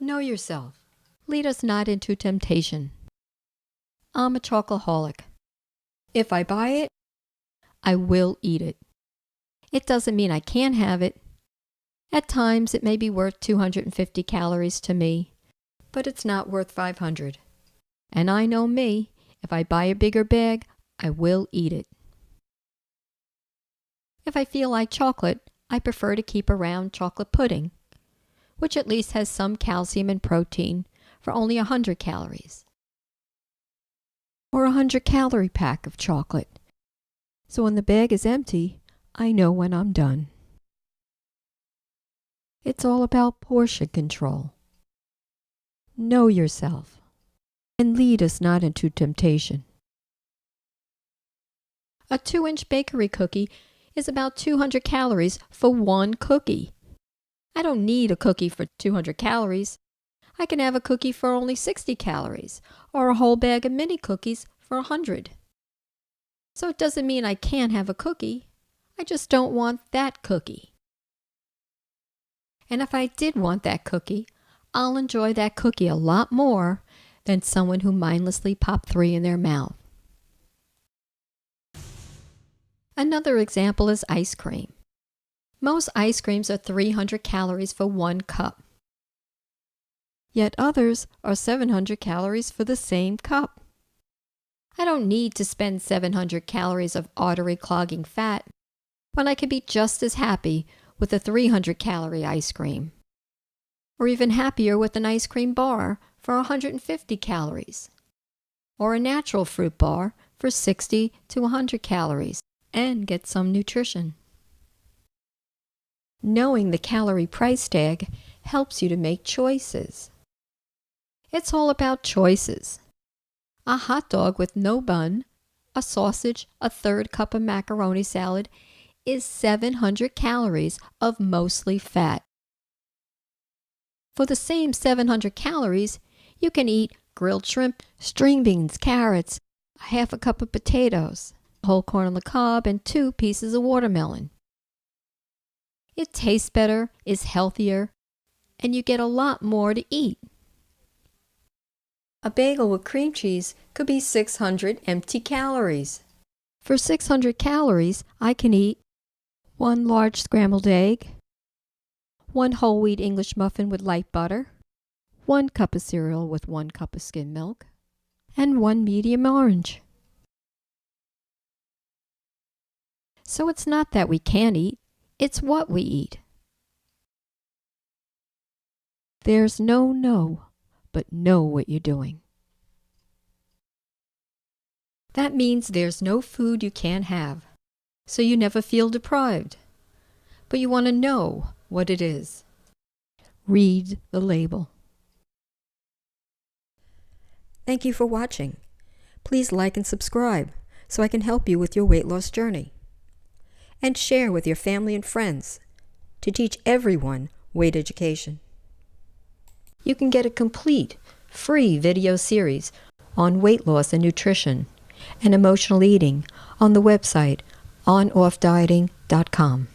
Know yourself. Lead us not into temptation. I'm a chocoholic. If I buy it, I will eat it. It doesn't mean I can't have it. At times, it may be worth 250 calories to me, but it's not worth 500. And I know me, if I buy a bigger bag, I will eat it. If I feel like chocolate, I prefer to keep around chocolate pudding, which at least has some calcium and protein for only 100 calories. Or a 100-calorie pack of chocolate. So when the bag is empty, I know when I'm done. It's all about portion control. Know yourself, and lead us not into temptation. A 2-inch bakery cookie is about 200 calories for one cookie. I don't need a cookie for 200 calories. I can have a cookie for only 60 calories, or a whole bag of mini cookies for 100. So it doesn't mean I can't have a cookie. I just don't want that cookie. And if I did want that cookie, I'll enjoy that cookie a lot more than someone who mindlessly popped 3 in their mouth. Another example is ice cream. Most ice creams are 300 calories for 1 cup. Yet others are 700 calories for the same cup. I don't need to spend 700 calories of artery-clogging fat when I could be just as happy with a 300-calorie ice cream, or even happier with an ice cream bar for 150 calories, or a natural fruit bar for 60 to 100 calories, and get some nutrition. Knowing the calorie price tag helps you to make choices. It's all about choices. A hot dog with no bun, a sausage, a 1/3 cup of macaroni salad is 700 calories of mostly fat. For the same 700 calories, you can eat grilled shrimp, string beans, carrots, a 1/2 cup of potatoes, whole corn on the cob, and 2 pieces of watermelon. It tastes better, is healthier, and you get a lot more to eat. A bagel with cream cheese could be 600 empty calories. For 600 calories, I can eat 1 large scrambled egg, 1 whole wheat English muffin with light butter, 1 cup of cereal with 1 cup of skim milk, and 1 medium orange. So it's not that we can't eat, it's what we eat. There's no no, but know what you're doing. That means there's no food you can't have, so you never feel deprived. But you want to know what it is. Read the label. Thank you for watching. Please like and subscribe so I can help you with your weight loss journey. And share with your family and friends to teach everyone weight education. You can get a complete, free video series on weight loss and nutrition and emotional eating on the website onoffdieting.com.